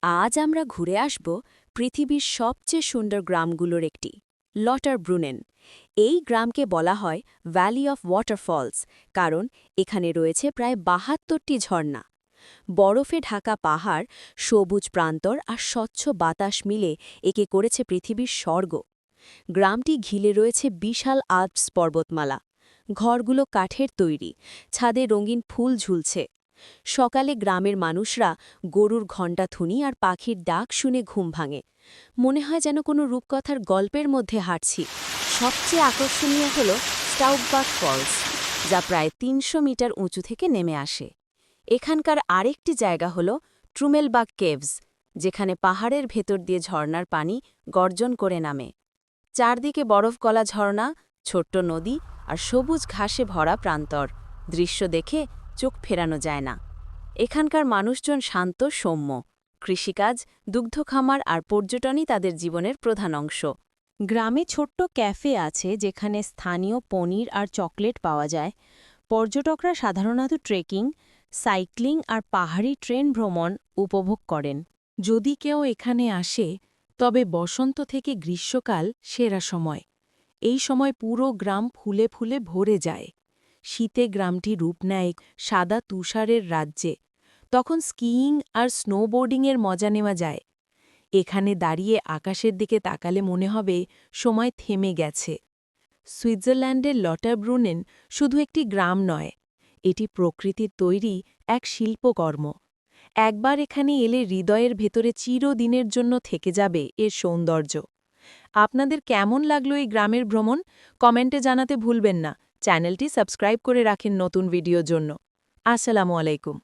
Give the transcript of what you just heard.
আজ আমরা ঘুরে আসব পৃথিবীর সবচেয়ে সুন্দর গ্রামগুলোর একটি লটারব্রুনেন। এই গ্রামকে বলা হয় ভ্যালি অফ ওয়াটারফলস, কারণ এখানে রয়েছে প্রায় ৭২টি ঝর্ণা। বরফে ঢাকা পাহাড়, সবুজ প্রান্তর আর স্বচ্ছ বাতাস মিলে একে করেছে পৃথিবীর স্বর্গ। গ্রামটি ঘিরে রয়েছে বিশাল আল্পস পর্বতমালা। ঘরগুলো কাঠের তৈরি, ছাদে রঙিন ফুল ঝুলছে। সকালে গ্রামের মানুষরা গরুর ঘণ্টাধ্বনি আর পাখির ডাক শুনে ঘুম ভাঙে। মনে হয় যেন কোনো রূপকথার গল্পের মধ্যে হাঁটছি। সবচেয়ে আকর্ষণীয় হল স্টাউকবাক ফলস, যা প্রায় ৩০০ মিটার উঁচু থেকে নেমে আসে। এখানকার আরেকটি জায়গা হল ট্রুমেলবাগ কেভস, যেখানে পাহাড়ের ভেতর দিয়ে ঝর্ণার পানি গর্জন করে নামে। চারদিকে বরফ গলা ঝর্ণা, ছোট্ট নদী আর সবুজ ঘাসে ভরা প্রান্তর। দৃশ্য দেখে চোখ ফেরানো যায় না। এখানকার মানুষজন শান্ত, সৌম্য। কৃষিকাজ, দুগ্ধ খামার আর পর্যটনই তাদের জীবনের প্রধান অংশ। গ্রামে ছোট্ট ক্যাফে আছে যেখানে স্থানীয় পনির আর চকলেট পাওয়া যায়। পর্যটকরা সাধারণত ট্রেকিং, সাইক্লিং আর পাহাড়ি ট্রেন ভ্রমণ উপভোগ করেন। যদি কেউ এখানে আসে, তবে বসন্ত থেকে গ্রীষ্মকাল সেরা সময়। এই সময় পুরো গ্রাম ফুলে ফুলে ভরে যায়। শীতে গ্রামটি রূপ নেয় সাদা তুষারের রাজ্যে। তখন স্কিইং আর স্নোবোর্ডিংয়ের মজা নেওয়া যায়। এখানে দাঁড়িয়ে আকাশের দিকে তাকালে মনে হবে সময় থেমে গেছে। সুইজারল্যান্ডের লটারব্রুনেন শুধু একটি গ্রাম নয়, এটি প্রকৃতির তৈরি এক শিল্পকর্ম। একবার এখানে এলে হৃদয়ের ভেতরে চিরদিনের জন্য থেকে যাবে এর সৌন্দর্য। আপনাদের কেমন লাগলো এই গ্রামের ভ্রমণ? কমেন্টে জানাতে ভুলবেন না। চ্যানেলটি সাবস্ক্রাইব করে রাখেন নতুন ভিডিওর জন্য। আসসালামু আলাইকুম।